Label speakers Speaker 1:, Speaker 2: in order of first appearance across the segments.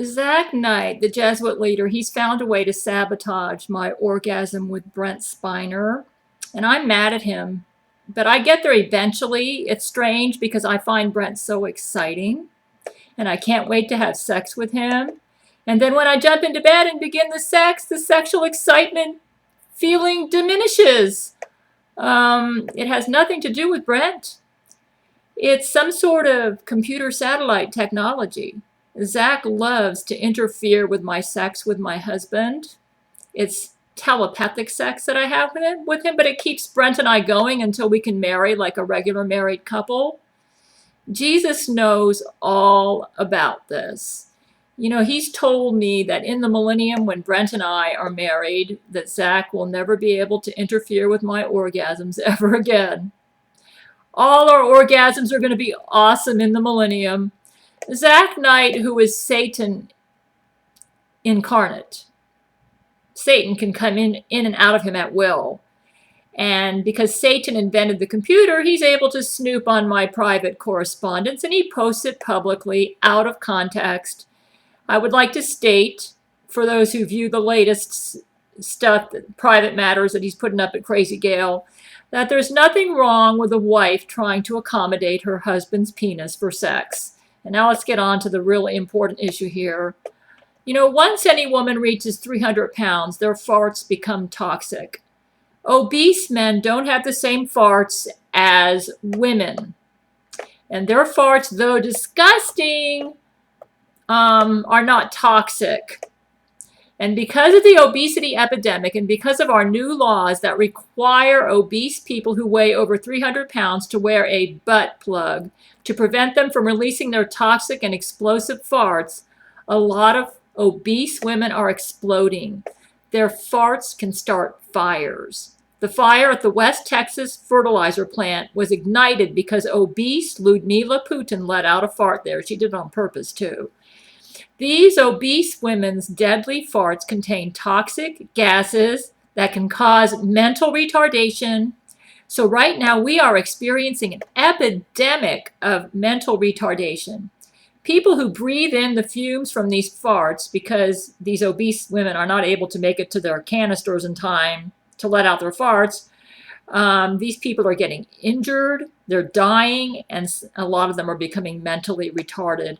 Speaker 1: Zach Knight, the Jesuit leader, he's found a way to sabotage my orgasm with Brent Spiner, and I'm mad at him. But I get there eventually. It's strange because I find Brent so exciting, and I can't wait to have sex with him. And then when I jump into bed and begin the sex, the sexual excitement feeling diminishes. It has nothing to do with Brent. It's some sort of computer satellite technology. Zach loves to interfere with my sex with my husband. It's telepathic sex that I have with him, but it keeps Brent and I going until we can marry like a regular married couple. Jesus knows all about this. You know, he's told me that in the millennium, when Brent and I are married, that Zach will never be able to interfere with my orgasms ever again. All our orgasms are going to be awesome in the millennium. Zach Knight, who is Satan incarnate, Satan can come in and out of him at will. And because Satan invented the computer, he's able to snoop on my private correspondence, and he posts it publicly out of context. I would like to state, for those who view the latest stuff, private matters that he's putting up at Crazy Gail, that there's nothing wrong with a wife trying to accommodate her husband's penis for sex. And now let's get on to the really important issue here. You know, once any woman reaches 300 pounds, their farts become toxic. Obese men don't have the same farts as women. And their farts, though disgusting, are not toxic. And because of the obesity epidemic and because of our new laws that require obese people who weigh over 300 pounds to wear a butt plug to prevent them from releasing their toxic and explosive farts, a lot of obese women are exploding. Their farts can start fires. The fire at the West Texas fertilizer plant was ignited because obese Ludmila Putin let out a fart there. She did it on purpose, too. These obese women's deadly farts contain toxic gases that can cause mental retardation. So right now we are experiencing an epidemic of mental retardation. People who breathe in the fumes from these farts, because these obese women are not able to make it to their canisters in time to let out their farts, these people are getting injured, they're dying, and a lot of them are becoming mentally retarded.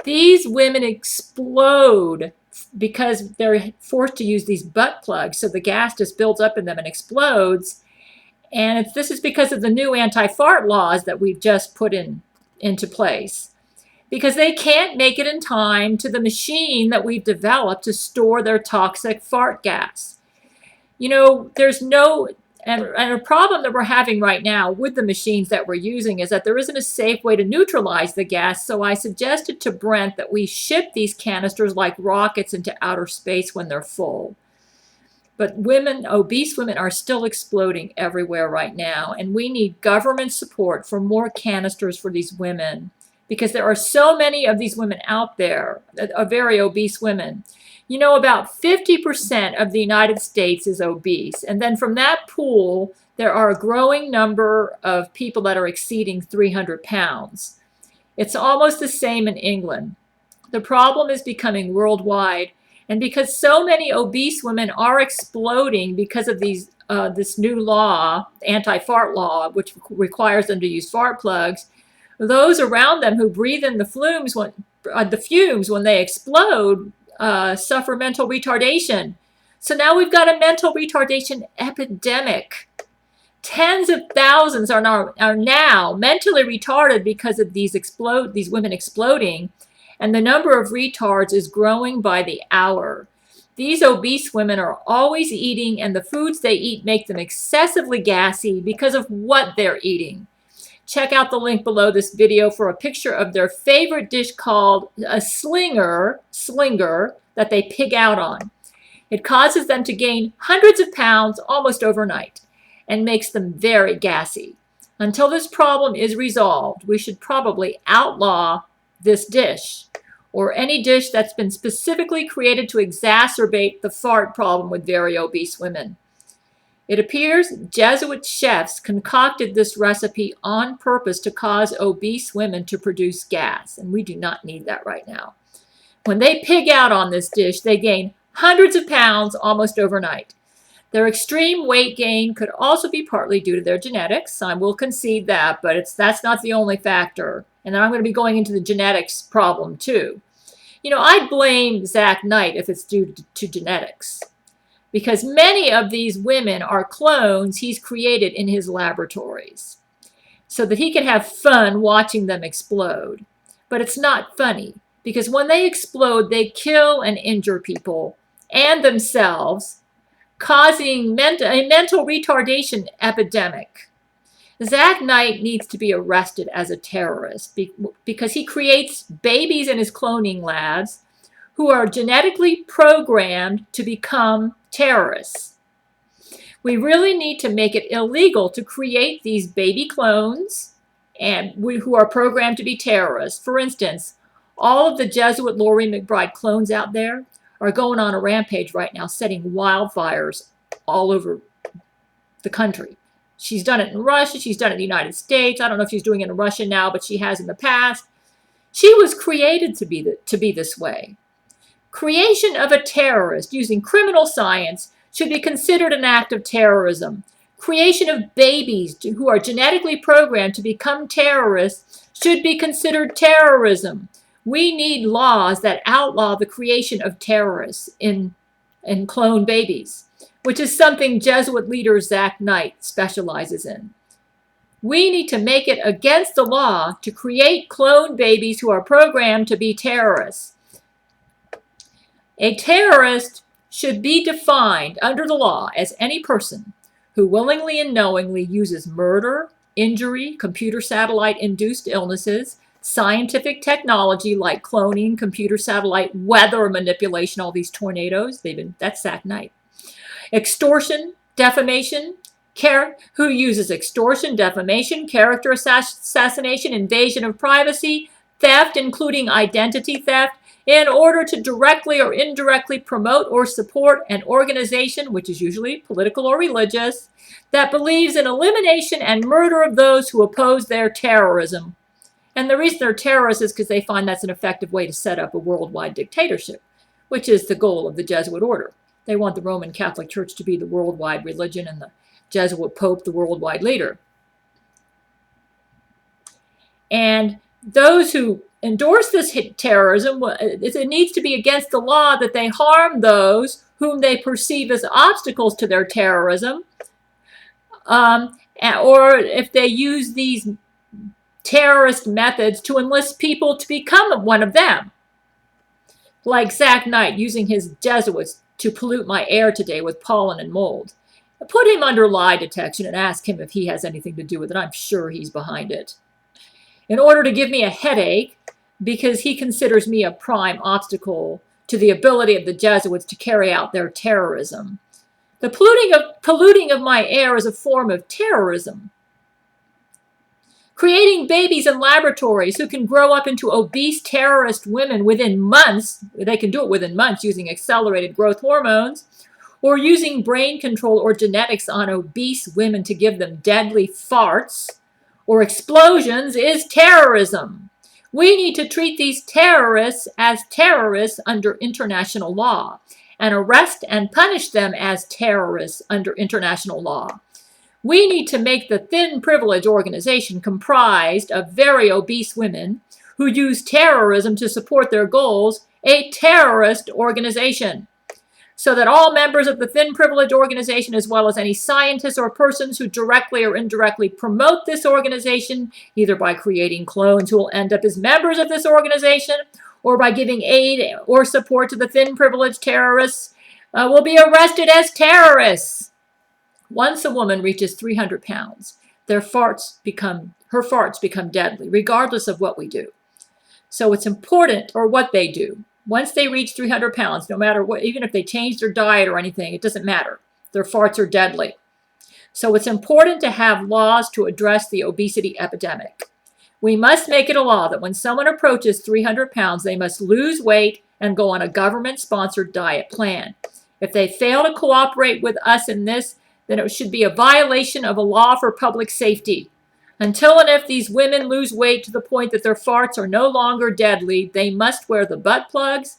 Speaker 1: These women explode because they're forced to use these butt plugs, so the gas just builds up in them and explodes. And this is because of the new anti-fart laws that we've just put into place. Because they can't make it in time to the machine that we've developed to store their toxic fart gas. You know, there's no... And a problem that we're having right now with the machines that we're using is that there isn't a safe way to neutralize the gas. So I suggested to Brent that we ship these canisters like rockets into outer space when they're full. But women, obese women, are still exploding everywhere right now. And we need government support for more canisters for these women, because there are so many of these women out there, very obese women. You know, about 50% of the United States is obese. And then from that pool, there are a growing number of people that are exceeding 300 pounds. It's almost the same in England. The problem is becoming worldwide. And because so many obese women are exploding because of this new law, anti-fart law, which requires them to use fart plugs, those around them who breathe in the fumes when they explode suffer mental retardation. So now we've got a mental retardation epidemic. Tens of thousands are now mentally retarded because of these women exploding, and the number of retards is growing by the hour. These obese women are always eating, and the foods they eat make them excessively gassy because of what they're eating. Check out the link below this video for a picture of their favorite dish called a slinger that they pig out on. It causes them to gain hundreds of pounds almost overnight and makes them very gassy. Until this problem is resolved, we should probably outlaw this dish or any dish that's been specifically created to exacerbate the fart problem with very obese women. It appears Jesuit chefs concocted this recipe on purpose to cause obese women to produce gas, and we do not need that right now. When they pig out on this dish, they gain hundreds of pounds almost overnight. Their extreme weight gain could also be partly due to their genetics. I will concede that, but that's not the only factor. And I'm going to be going into the genetics problem too. I'd blame Zach Knight if it's due to genetics, because many of these women are clones he's created in his laboratories so that he can have fun watching them explode. But it's not funny, because when they explode, they kill and injure people and themselves, causing a mental retardation epidemic. Zach Knight needs to be arrested as a terrorist because he creates babies in his cloning labs who are genetically programmed to become terrorists. We really need to make it illegal to create these baby clones who are programmed to be terrorists. For instance, all of the Jesuit Laurie McBride clones out there are going on a rampage right now, setting wildfires all over the country. She's done it in Russia. She's done it in the United States. I don't know if she's doing it in Russia now, but she has in the past. She was created to be this way. Creation of a terrorist using criminal science should be considered an act of terrorism. Creation of babies who are genetically programmed to become terrorists should be considered terrorism. We need laws that outlaw the creation of terrorists in clone babies, which is something Jesuit leader Zach Knight specializes in. We need to make it against the law to create clone babies who are programmed to be terrorists. A terrorist should be defined under the law as any person who willingly and knowingly uses murder, injury, computer satellite-induced illnesses, scientific technology like cloning, computer satellite weather manipulation, all these tornadoes, that's Zach Knight. Extortion, defamation, who uses extortion, defamation, character assassination, invasion of privacy, theft, including identity theft, in order to directly or indirectly promote or support an organization, which is usually political or religious, that believes in elimination and murder of those who oppose their terrorism. And the reason they're terrorists is because they find that's an effective way to set up a worldwide dictatorship, which is the goal of the Jesuit order. They want the Roman Catholic Church to be the worldwide religion and the Jesuit Pope the worldwide leader. And those who endorse this terrorism, it needs to be against the law that they harm those whom they perceive as obstacles to their terrorism, or if they use these terrorist methods to enlist people to become one of them. Like Zach Knight using his Jesuits to pollute my air today with pollen and mold. Put him under lie detection and ask him if he has anything to do with it. I'm sure he's behind it. In order to give me a headache because he considers me a prime obstacle to the ability of the Jesuits to carry out their terrorism. The polluting of my air is a form of terrorism. Creating babies in laboratories who can grow up into obese terrorist women within months, they can do it within months using accelerated growth hormones, or using brain control or genetics on obese women to give them deadly farts or explosions is terrorism. We need to treat these terrorists as terrorists under international law and arrest and punish them as terrorists under international law. We need to make the Thin Privilege organization comprised of very obese women who use terrorism to support their goals a terrorist organization, so that all members of the Thin Privilege organization, as well as any scientists or persons who directly or indirectly promote this organization, either by creating clones who will end up as members of this organization or by giving aid or support to the Thin Privilege terrorists, will be arrested as terrorists. Once a woman reaches 300 pounds, her farts become deadly, regardless of what we do. So it's important, or what they do. Once they reach 300 pounds, no matter what, even if they change their diet or anything, it doesn't matter. Their farts are deadly. So it's important to have laws to address the obesity epidemic. We must make it a law that when someone approaches 300 pounds, they must lose weight and go on a government-sponsored diet plan. If they fail to cooperate with us in this, then it should be a violation of a law for public safety. Until and if these women lose weight to the point that their farts are no longer deadly, they must wear the butt plugs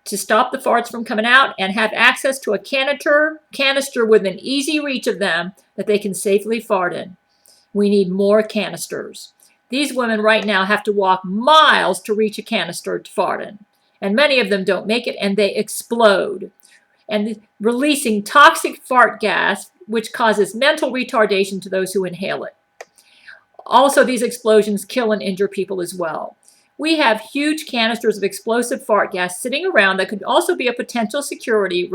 Speaker 1: to stop the farts from coming out and have access to a canister within easy reach of them that they can safely fart in. We need more canisters. These women right now have to walk miles to reach a canister to fart in. And many of them don't make it, and they explode. And releasing toxic fart gas, which causes mental retardation to those who inhale it. Also, these explosions kill and injure people as well. We have huge canisters of explosive fart gas sitting around that could also be a potential security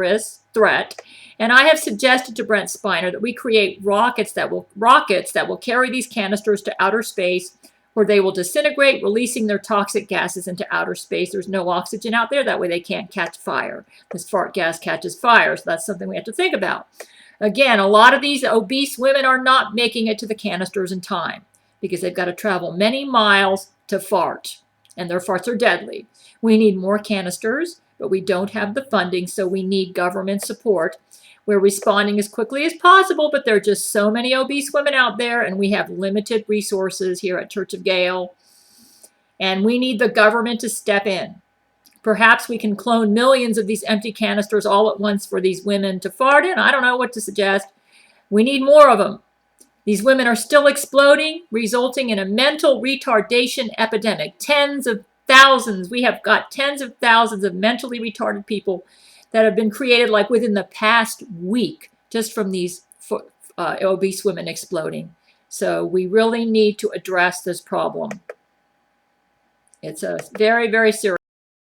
Speaker 1: threat. And I have suggested to Brent Spiner that we create rockets that will carry these canisters to outer space, where they will disintegrate, releasing their toxic gases into outer space. There's no oxygen out there. That way they can't catch fire. This fart gas catches fire, so that's something we have to think about. Again, a lot of these obese women are not making it to the canisters in time because they've got to travel many miles to fart, and their farts are deadly. We need more canisters, but we don't have the funding, so we need government support. We're responding as quickly as possible, but there are just so many obese women out there, and we have limited resources here at Church of Gail, and we need the government to step in. Perhaps we can clone millions of these empty canisters all at once for these women to fart in. I don't know what to suggest. We need more of them. These women are still exploding, resulting in a mental retardation epidemic. Tens of thousands. We have got tens of thousands of mentally retarded people that have been created like within the past week just from these obese women exploding. So we really need to address this problem. It's a very, very serious